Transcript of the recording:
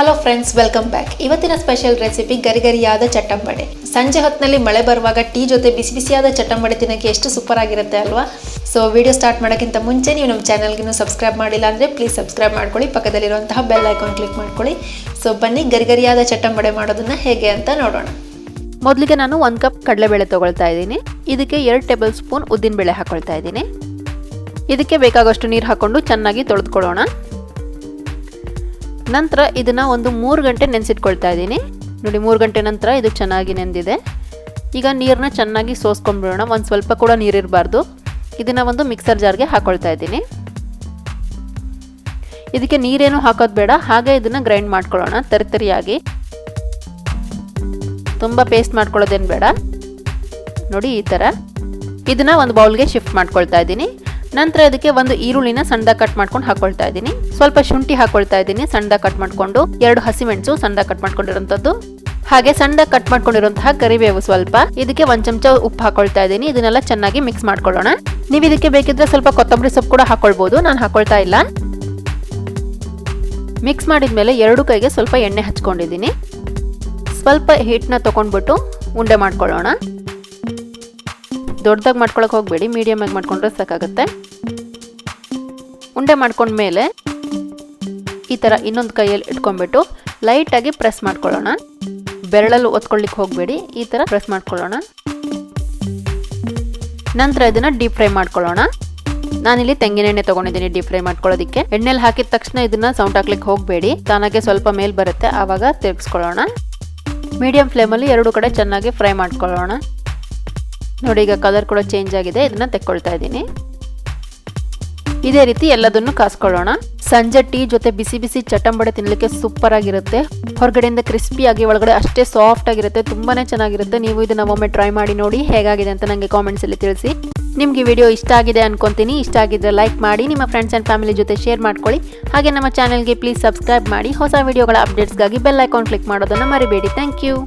Hello friends, welcome back. ಇವತ್ತಿನ special recipe ಗರಿಗರಿಯಾದ ಚಟ್ಟಂಬಡೆ. ಸಂಜೆ ಹೊತ್ತಿನಲ್ಲಿ ಮಳೆ ಬರುವಾಗ ಟೀ ಜೊತೆ ಬಿಸಿ ಬಿಸಿಯಾದ ಚಟ್ಟಂಬಡೆ ತಿನ್ನೋಕ್ಕೆ ಎಷ್ಟು ಸೂಪರ್ ಆಗಿರುತ್ತೆ ಅಲ್ವಾ? ಸೊ ವಿಡಿಯೋ ಸ್ಟಾರ್ಟ್ ಮಾಡೋಕ್ಕಿಂತ ಮುಂಚೆ ನೀವು ನಮ್ಮ ಚಾನಲ್ಗೆ ಸಬ್ಸ್ಕ್ರೈಬ್ ಮಾಡಿಲ್ಲ ಅಂದರೆ ಪ್ಲೀಸ್ ಸಬ್ಸ್ಕ್ರೈಬ್ ಮಾಡ್ಕೊಳ್ಳಿ, ಪಕ್ಕದಲ್ಲಿರುವಂತಹ ಬೆಲ್ ಐಕಾನ್ ಕ್ಲಿಕ್ ಮಾಡ್ಕೊಳ್ಳಿ. ಸೊ ಬನ್ನಿ ಗರಿಗರಿಯಾದ ಚಟ್ಟಂಬಡೆ ಮಾಡೋದನ್ನು ಹೇಗೆ ಅಂತ ನೋಡೋಣ. ಮೊದಲಿಗೆ ನಾನು 1 ಕಪ್ ಕಡಲೆಬೇಳೆ ತೊಗೊಳ್ತಾ ಇದ್ದೀನಿ. ಇದಕ್ಕೆ 2 ಟೇಬಲ್ ಸ್ಪೂನ್ ಉದ್ದಿನಬೇಳೆ ಹಾಕೊಳ್ತಾ ಇದ್ದೀನಿ. ಇದಕ್ಕೆ ಬೇಕಾಗೋಷ್ಟು ನೀರು ಹಾಕ್ಕೊಂಡು ಚೆನ್ನಾಗಿ ತೊಳೆದುಕೊಳ್ಳೋಣ. ನಂತರ ಇದನ್ನು ಒಂದು 3 ಗಂಟೆ ನೆನೆಸಿಟ್ಕೊಳ್ತಾ ಇದ್ದೀನಿ. ನೋಡಿ, 3 ಗಂಟೆ ನಂತರ ಇದು ಚೆನ್ನಾಗಿ ನೆಂದಿದೆ. ಈಗ ನೀರನ್ನ ಚೆನ್ನಾಗಿ ಸೋಸ್ಕೊಂಡ್ಬಿಡೋಣ. ಒಂದು ಸ್ವಲ್ಪ ಕೂಡ ನೀರಿರಬಾರ್ದು. ಇದನ್ನು ಒಂದು ಮಿಕ್ಸರ್ ಜಾರ್ಗೆ ಹಾಕೊಳ್ತಾ ಇದ್ದೀನಿ. ಇದಕ್ಕೆ ನೀರೇನು ಹಾಕೋದು ಬೇಡ, ಹಾಗೆ ಇದನ್ನು ಗ್ರೈಂಡ್ ಮಾಡ್ಕೊಳ್ಳೋಣ ತರಿತರಿಯಾಗಿ. ತುಂಬ ಪೇಸ್ಟ್ ಮಾಡ್ಕೊಳ್ಳೋದೇನು ಬೇಡ. ನೋಡಿ, ಈ ಥರ. ಇದನ್ನು ಒಂದು ಬೌಲ್ಗೆ ಶಿಫ್ಟ್ ಮಾಡ್ಕೊಳ್ತಾ ಇದ್ದೀನಿ. ನಂತರ ಇದಕ್ಕೆ ಒಂದು ಈರುಳ್ಳಿನ ಸಣ್ಣದಾಗಿ ಕಟ್ ಮಾಡ್ಕೊಂಡು ಹಾಕೊಳ್ತಾ ಇದ್ದೀನಿ. ಸ್ವಲ್ಪ ಶುಂಠಿ ಹಾಕೊಳ್ತಾ ಇದ್ದೀನಿ ಸಣ್ಣದಾಗಿ ಕಟ್ ಮಾಡ್ಕೊಂಡು. 2 ಹಸಿಮೆಣಸು ಸಣ್ಣದಾಗಿ ಕಟ್ ಮಾಡ್ಕೊಂಡಿರೋಂಥದ್ದು, ಹಾಗೆ ಸಣ್ಣದಾಗಿ ಕಟ್ ಮಾಡ್ಕೊಂಡಿರುವಂತಹ ಕರಿಬೇವು ಸ್ವಲ್ಪ. ಇದಕ್ಕೆ 1 ಚಮಚ ಉಪ್ಪು ಹಾಕೊಳ್ತಾ ಇದ್ದೀನಿ. ಇದನ್ನೆಲ್ಲ ಚೆನ್ನಾಗಿ ಮಿಕ್ಸ್ ಮಾಡ್ಕೊಳ್ಳೋಣ. ನೀವು ಇದಕ್ಕೆ ಬೇಕಿದ್ರೆ ಸ್ವಲ್ಪ ಕೊತ್ತಂಬರಿ ಸೊಪ್ಪು ಕೂಡ ಹಾಕೊಳ್ಬೋದು, ನಾನು ಹಾಕೊಳ್ತಾ ಇಲ್ಲ. ಮಿಕ್ಸ್ ಮಾಡಿದ್ಮೇಲೆ 2 ಕೈಗೆ ಸ್ವಲ್ಪ ಎಣ್ಣೆ ಹಚ್ಕೊಂಡಿದ್ದೀನಿ. ಸ್ವಲ್ಪ ಹಿಟ್ಟನ್ನ ತೊಗೊಂಡ್ಬಿಟ್ಟು ಉಂಡೆ ಮಾಡ್ಕೊಳ್ಳೋಣ. ದೊಡ್ಡದಾಗಿ ಮಾಡ್ಕೊಳಕ್ಕೆ ಹೋಗಬೇಡಿ, ಮೀಡಿಯಮ್ ಆಗಿ ಮಾಡ್ಕೊಂಡ್ರೆ ಸಾಕಾಗುತ್ತೆ. ಉಂಡೆ ಮಾಡ್ಕೊಂಡ್ಮೇಲೆ ಈ ಥರ ಇನ್ನೊಂದು ಕೈಯಲ್ಲಿ ಇಟ್ಕೊಂಡ್ಬಿಟ್ಟು ಲೈಟಾಗಿ ಪ್ರೆಸ್ ಮಾಡ್ಕೊಳ್ಳೋಣ. ಬೆರಳಲ್ಲಿ ಒತ್ಕೊಳ್ಳಿಕ್ಕೆ ಹೋಗಬೇಡಿ, ಈ ಥರ ಪ್ರೆಸ್ ಮಾಡ್ಕೊಳ್ಳೋಣ. ನಂತರ ಇದನ್ನು ಡೀಪ್ ಫ್ರೈ ಮಾಡ್ಕೊಳ್ಳೋಣ. ನಾನಿಲ್ಲಿ ತೆಂಗಿನ ಎಣ್ಣೆ ತೊಗೊಂಡಿದ್ದೀನಿ ಡೀಪ್ ಫ್ರೈ ಮಾಡ್ಕೊಳ್ಳೋದಕ್ಕೆ. ಎಣ್ಣೆಲಿ ಹಾಕಿದ ತಕ್ಷಣ ಇದನ್ನು ಸೌಂಡ್ ಹಾಕ್ಲಿಕ್ಕೆ ಹೋಗಬೇಡಿ, ತಾನಾಗೆ ಸ್ವಲ್ಪ ಮೇಲ್ ಬರುತ್ತೆ, ಆವಾಗ ತಿರುಗಿಸ್ಕೊಳ್ಳೋಣ. ಮೀಡಿಯಂ ಫ್ಲೇಮಲ್ಲಿ 2 ಕಡೆ ಚೆನ್ನಾಗಿ ಫ್ರೈ ಮಾಡ್ಕೊಳ್ಳೋಣ. ನೋಡಿ, ಈಗ ಕಲರ್ ಕೂಡ ಚೇಂಜ್ ಆಗಿದೆ. ಇದನ್ನ ತೆಕ್ಕೊಳ್ತಾ ಇದ್ದೀನಿ. ಇದೇ ರೀತಿ ಎಲ್ಲದನ್ನು ಕಾಸ್ಕೊಳ್ಳೋಣ. ಸಂಜೆ ಟೀ ಜೊತೆ ಬಿಸಿ ಬಿಸಿ ಚಟ್ಟಂಬಡೆ ತಿನ್ನಲಿಕ್ಕೆ ಸೂಪರ್ ಆಗಿರುತ್ತೆ. ಹೊರಗಡೆಯಿಂದ ಕ್ರಿಸ್ಪಿ ಆಗಿ ಒಳಗಡೆ ಅಷ್ಟೇ ಸಾಫ್ಟ್ ಆಗಿರುತ್ತೆ. ತುಂಬಾನೇ ಚೆನ್ನಾಗಿರುತ್ತೆ. ನೀವು ಇದನ್ನ ಒಮ್ಮೆ ಟ್ರೈ ಮಾಡಿ ನೋಡಿ ಹೇಗಾಗಿದೆ ಅಂತ ನನಗೆ ಕಾಮೆಂಟ್ಸ್ ಅಲ್ಲಿ ತಿಳಿಸಿ. ನಿಮ್ಗೆ ವಿಡಿಯೋ ಇಷ್ಟ ಆಗಿದೆ ಅನ್ಕೊಂತೀನಿ. ಇಷ್ಟ ಆಗಿದ್ರೆ ಲೈಕ್ ಮಾಡಿ, ನಿಮ್ಮ ಫ್ರೆಂಡ್ಸ್ ಅಂಡ್ ಫ್ಯಾಮಿಲಿ ಜೊತೆ ಶೇರ್ ಮಾಡ್ಕೊಳ್ಳಿ. ಹಾಗೆ ನಮ್ಮ ಚಾನೆಲ್ಗೆ ಪ್ಲೀಸ್ ಸಬ್ಸ್ಕ್ರೈಬ್ ಮಾಡಿ. ಹೊಸ ವಿಡಿಯೋಗಳ ಅಪ್ಡೇಟ್ಸ್ಗಾಗಿ ಬೆಲ್ ಐಕಾನ್ ಕ್ಲಿಕ್ ಮಾಡೋದನ್ನ ಮರಿಬೇಡಿ. Thank you.